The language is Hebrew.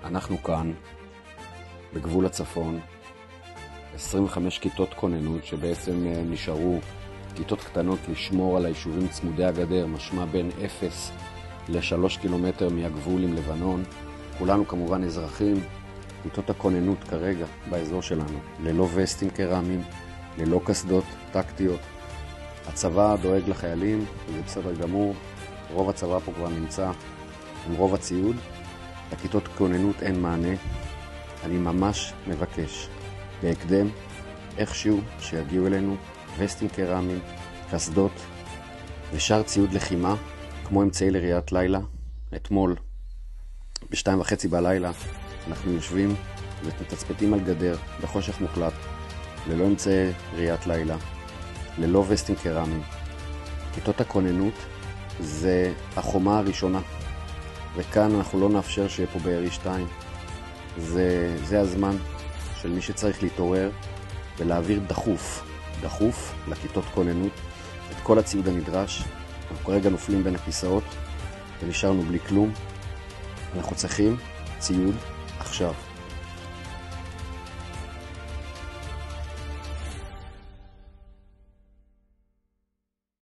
אנחנו כאן, בגבול הצפון, 25 כיתות כוננות שבעצם נשארו כיתות קטנות לשמור על היישובים צמודי הגדר, משמע בין 0 ל-3 קילומטר מהגבול עם לבנון. כולנו כמובן אזרחים. כיתות הכוננות כרגע באזור שלנו, ללא וסטים קרמיים, ללא קסדות טקטיות. הצבא דואג לחיילים, וזה בסדר גמור. רוב הצבא פה כבר נמצא עם רוב הציוד. לכיתות כוננות אין מענה. אני ממש מבקש בהקדם, איכשהו שיגיעו אלינו וסטים קרמיים, קסדות ושאר ציוד לחימה, כמו אמצעי לראיית לילה. אתמול ב2:30 בלילה אנחנו יושבים ומתצפתים על גדר בחושך מוחלט, ללא אמצעי ראיית לילה, ללא וסטים קרמיים. כיתות הכוננות זה החומה הראשונה, וכאן אנחנו לא נאפשר שיהיה פה בארי 2. זה הזמן של מי שצריך להתעורר ולהעביר דחוף לכיתות כוננות את כל הציוד הנדרש. אנחנו כרגע נופלים בין הכיסאות ונשארנו בלי כלום. אנחנו צריכים ציוד עכשיו.